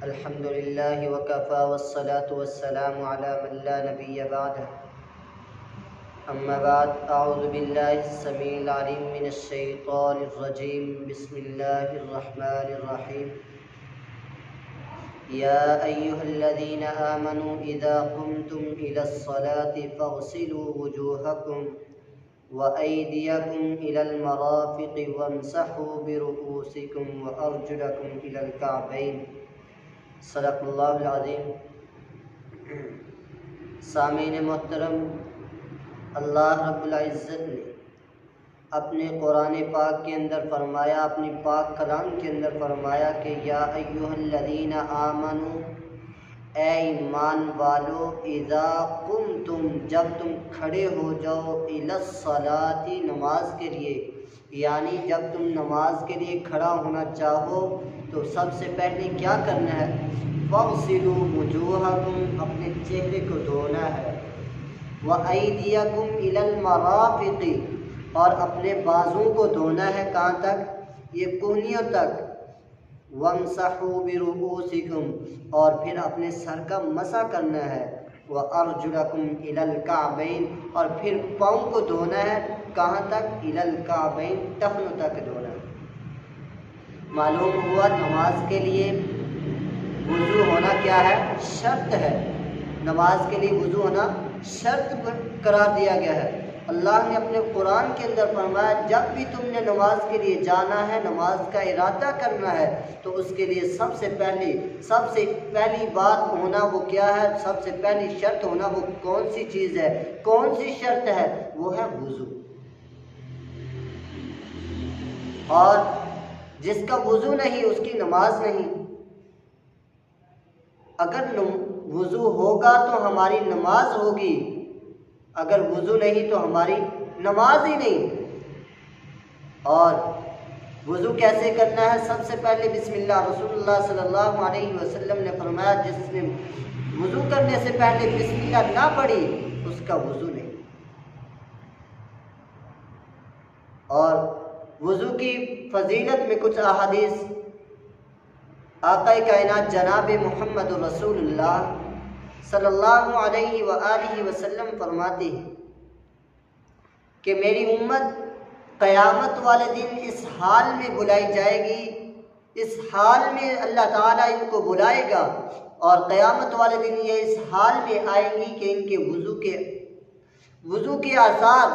الحمد لله وكفى والصلاة والسلام على من لا نبي بعده. أما بعد، أعوذ بالله السميع العليم من الشيطان الرجيم. بسم الله الرحمن الرحيم. يا أيها الذين آمنوا إذا قمتم إلى الصلاة فاغسلوا وجوهكم وأيديكم إلى المرافق وامسحوا برؤوسكم وأرجلكم إلى الكعبين. صدق اللہ العظیم. سامعین محترم، اللہ رب العزت نے اپنے قرآن پاک کے اندر فرمایا، اپنی پاک کلام کے اندر فرمایا کہ یا ایھا الذین آمنو، اے ایمان والو، اذا قمتم، جب تم کھڑے ہو جاؤ، الی الصلاۃ، نماز کے لیے، یعنی جب تم نماز کے لیے کھڑا ہونا چاہو تو سب سے پہلے کیا کرنا ہے؟ فاغسلوا وجوہکم، اپنے چہرے کو دھونا ہے، وایدیکم الی المرافق، اور اپنے بازوں کو دھونا ہے، کہاں تک؟ یہ کہنیوں تک. وامسحوا برؤوسکم، اور پھر اپنے سر کا مسح کرنا ہے، وارجلکم الی الکعبین، اور پھر پاؤں کو دھونا ہے، کہاں تک؟ الی الکعبین، ٹخنوں تک دھونا ہے. معلوم ہوا نماز کے لیے وضو ہونا کیا ہے؟ شرط ہے. نماز کے لیے وضو ہونا شرط قرار دیا گیا ہے. اللہ نے اپنے قرآن کے اندر فرمایا جب بھی تم نے نماز کے لیے جانا ہے، نماز کا ارادہ کرنا ہے، تو اس کے لیے سب سے پہلی بات ہونا وہ کیا ہے؟ سب سے پہلی شرط ہونا وہ کون سی چیز ہے؟ کون سی شرط ہے؟ وہ ہے وضو. اور جس کا وضو نہیں اس کی نماز نہیں. اگر وضو ہوگا تو ہماری نماز ہوگی، اگر وضو نہیں تو ہماری نماز ہی نہیں. اور وضو کیسے کرنا ہے؟ سب سے پہلے بسم اللہ. رسول اللہ صلی اللہ علیہ وسلم نے فرمایا جس نے وضو کرنے سے پہلے بسم اللہ نہ پڑھی اس کا وضو نہیں. اور وضو کی فضیلت میں کچھ احادیث آقا کائنات جناب محمد رسول اللہ صلی اللہ علیہ وآلہ وسلم فرماتے ہیں کہ میری امت قیامت والے دن اس حال میں بلائی جائے گی، اس حال میں اللہ تعالیٰ ان کو بلائے گا، اور قیامت والے دن یہ اس حال میں آئیں گی کہ ان کے وضو کے آثار،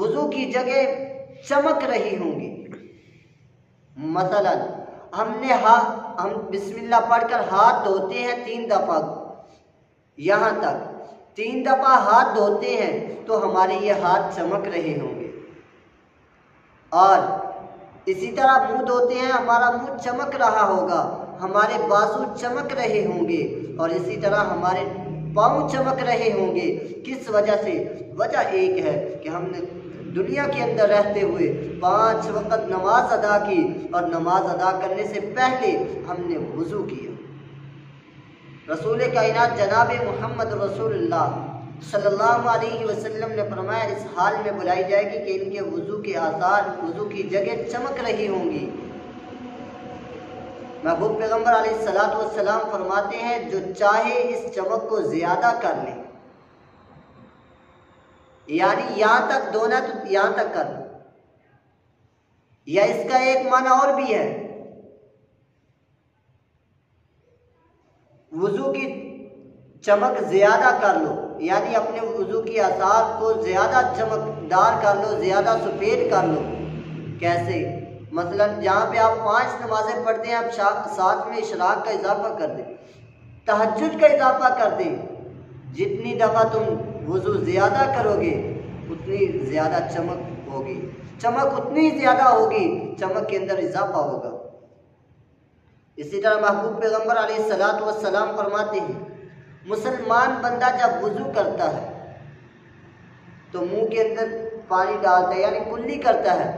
وضو کی جگہ چمک رہی ہوں گی. مثلا ہم بسم اللہ پڑھ کر ہاتھ دھوتے ہیں 3 دفعہ، یہاں تک 3 دفعہ ہاتھ دھوتے ہیں تو ہمارے یہ ہاتھ چمک رہے ہوں گے. اور اسی طرح منہ دھوتے ہیں، ہمارا منہ چمک رہا ہوگا، ہمارے بازو چمک رہے ہوں گے، اور اسی طرح ہمارے پاؤں چمک رہے ہوں گے. کس وجہ سے؟ وجہ ایک ہے کہ ہم نے دنیا کے اندر رہتے ہوئے 5 وقت نماز ادا کی، اور نماز ادا کرنے سے پہلے ہم نے وضو کیا. رسول کائنات جناب محمد رسول اللہ صلی اللہ علیہ وسلم نے فرمایا اس حال میں بلائی جائے گی کہ ان کے وضو کے آثار، وضو کی جگہ چمک رہی ہوں گی. محبوب پیغمبر علیہ السلام فرماتے ہیں جو چاہے اس چمک کو زیادہ کر لے، یعنی یہاں تک دھونا تو یہاں تک کر لو، یا اس کا ایک معنی اور بھی ہے، وضو کی چمک زیادہ کر لو، یعنی اپنے وضو کی آثار کو زیادہ چمکدار کر لو، زیادہ سفید کر لو. کیسے؟ مثلا جہاں پہ آپ 5 نمازیں پڑھتے ہیں، آپ ساتھ میں اشراق کا اضافہ کر دیں، تہجد کا اضافہ کر دیں. جتنی دفعہ تم وضو زیادہ کرو گے اتنی زیادہ چمک ہوگی، چمک اتنی زیادہ ہوگی، چمک کے اندر اضافہ ہوگا. اسی طرح محبوب پیغمبر علیہ السلام فرماتے ہیں مسلمان بندہ جب وضو کرتا ہے تو منہ کے اندر پانی ڈالتا ہے، یعنی کلی کرتا ہے،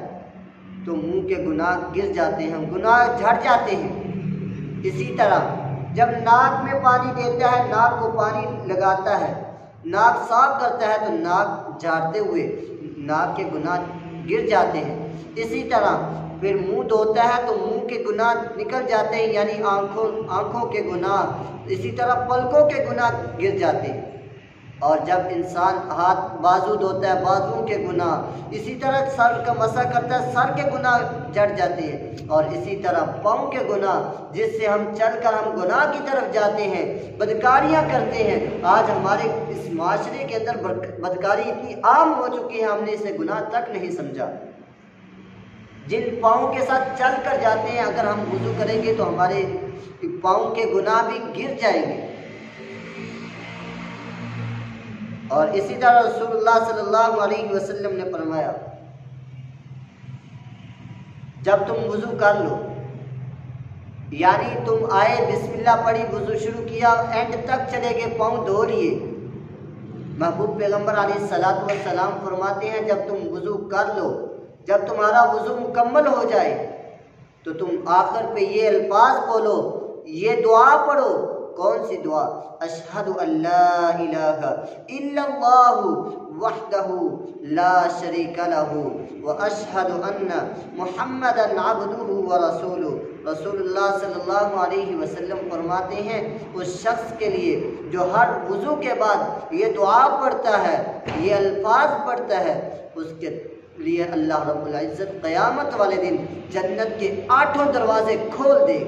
تو منہ کے گناہ گر جاتے ہیں، گناہ جھڑ جاتے ہیں. اسی طرح جب ناک میں پانی دیتا ہے، ناک کو پانی لگاتا ہے، ناک صاف کرتا ہے، تو ناک جھاڑتے ہوئے ناک کے گناہ گر جاتے ہیں. اسی طرح پھر منہ دھوتا ہے تو منہ کے گناہ نکل جاتے ہیں، یعنی آنکھوں کے گناہ، اسی طرح پلکوں کے گناہ گر جاتے ہیں۔ اور جب انسان ہاتھ بازو دھوتا ہے بازو کے گناہ، اسی طرح سر کا مسح کرتا ہے سر کے گناہ جڑ جاتے ہیں، اور اسی طرح پاؤں کے گناہ جس سے ہم چل کر ہم گناہ کی طرف جاتے ہیں، بدکاریاں کرتے ہیں۔ آج ہمارے اس معاشرے کے اندر بدکاری اتنی عام ہو چکی ہے، ہم نے اسے گناہ تک نہیں سمجھا۔ جن پاؤں کے ساتھ چل کر جاتے ہیں، اگر ہم وضو کریں گے تو ہمارے پاؤں کے گناہ بھی گر جائیں گے۔ اور اسی طرح رسول اللہ صلی اللہ علیہ وسلم نے فرمایا، جب تم وضو کر لو، یعنی تم آئے بسم اللہ پڑھی وضو شروع کیا، اینڈ تک چلے گئے پاؤں دھو لیے، محبوب پیغمبر علیہ الصلوۃ والسلام فرماتے ہیں جب تم وضو کر لو، جب تمہارا وضو مکمل ہو جائے تو تم آخر پہ یہ الفاظ بولو، یہ دعا پڑھو۔ کون سی دعا؟ اشہد ان لا الہ الا اللہ وحدہ لا شریک لہ واشہد ان محمدا عبدہ ورسولہ۔ رسول اللہ صلی اللہ علیہ وسلم فرماتے ہیں اس شخص کے لیے جو ہر وضو کے بعد یہ دعا پڑھتا ہے، یہ الفاظ پڑھتا ہے، اس کے لیے اللہ رب العزت قیامت والے دن جنت کے 8 دروازے کھول دے۔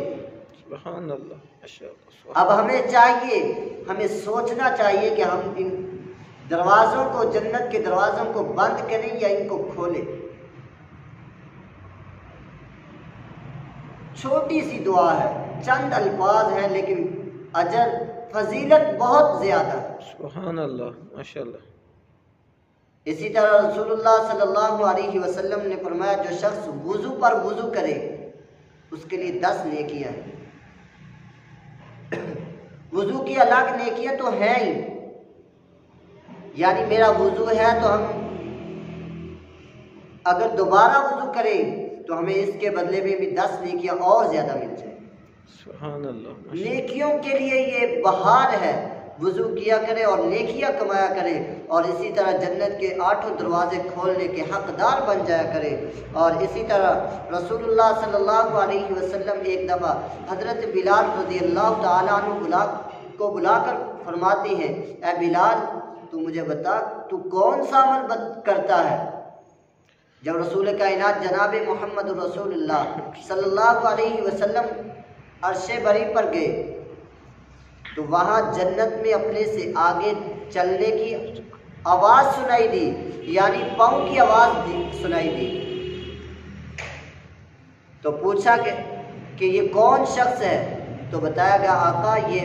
سبحان اللہ۔ اب ہمیں چاہیے، ہمیں سوچنا چاہیے کہ ہم ان دروازوں کو، جنت کے دروازوں کو بند کریں یا ان کو کھولیں۔ چھوٹی سی دعا ہے، چند الفاظ ہیں، لیکن اجر فضیلت بہت زیادہ ہے۔ سبحان اللہ، ماشاءاللہ۔ اسی طرح رسول اللہ صلی اللہ علیہ وسلم نے فرمایا جو شخص وضو پر وضو کرے اس کے لیے 10 نیکیاں ہیں۔ وضو کی الگ نیکیاں تو ہیں ہی، یعنی میرا وضو ہے تو ہم اگر دوبارہ وضو کریں تو ہمیں اس کے بدلے میں بھی 10 نیکیاں اور زیادہ مل جائیں۔ سبحان اللہ۔ نیکیوں کے لیے یہ بہار ہے، وضو کیا کرے اور نیکیاں کمایا کرے، اور اسی طرح جنت کے 8 دروازے کھولنے کے حقدار بن جایا کرے۔ اور اسی طرح رسول اللہ صلی اللہ علیہ وسلم ایک دفعہ حضرت بلال رضی اللہ تعالیٰ عنہ کو بلا کر فرماتے ہیں، اے بلال تو مجھے بتا تو کون سا عمل کرتا ہے؟ جب رسول کائنات جناب محمد رسول اللہ صلی اللہ علیہ وسلم عرش بری پر گئے تو وہاں جنت میں اپنے سے آگے چلنے کی آواز سنائی دی، یعنی پاؤں کی آواز سنائی دی۔ تو پوچھا کہ یہ کون شخص ہے؟ تو بتایا گیا آقا یہ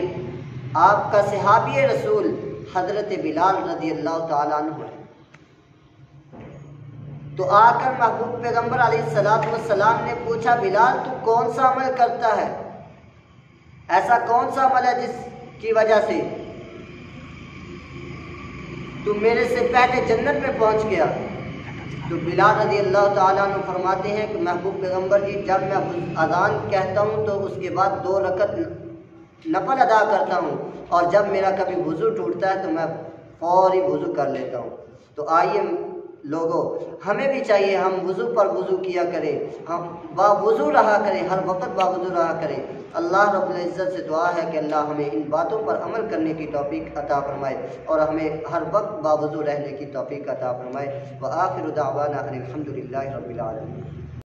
آپ کا صحابی رسول حضرت بلال رضی اللہ تعالیٰ عنہ ہے۔ تو آ کر محبوب پیغمبر علیہ السلام نے پوچھا بلال تو کون سا عمل کرتا ہے؟ ایسا کون سا عمل ہے جس کی وجہ سے تو میرے سے پہلے جنت میں پہنچ گیا؟ تو بلال رضی اللہ تعالیٰ عنہ فرماتے ہیں کہ محبوب پیغمبر جی جب میں اذان کہتا ہوں تو اس کے بعد 2 رکعت نفل ادا کرتا ہوں، اور جب میرا کبھی وضو ٹوٹتا ہے تو میں فوری وضو کر لیتا ہوں۔ تو آئیے لوگوں ہمیں بھی چاہیے ہم وضو پر وضو کیا کریں، ہم باوضو رہا کریں، ہر وقت باوضو رہا کریں۔ اللہ رب العزت سے دعا ہے کہ اللہ ہمیں ان باتوں پر عمل کرنے کی توفیق عطا فرمائے اور ہمیں ہر وقت باوضو رہنے کی توفیق عطا فرمائے۔ وآخر دعوانا ان الحمد للہ رب العالمین۔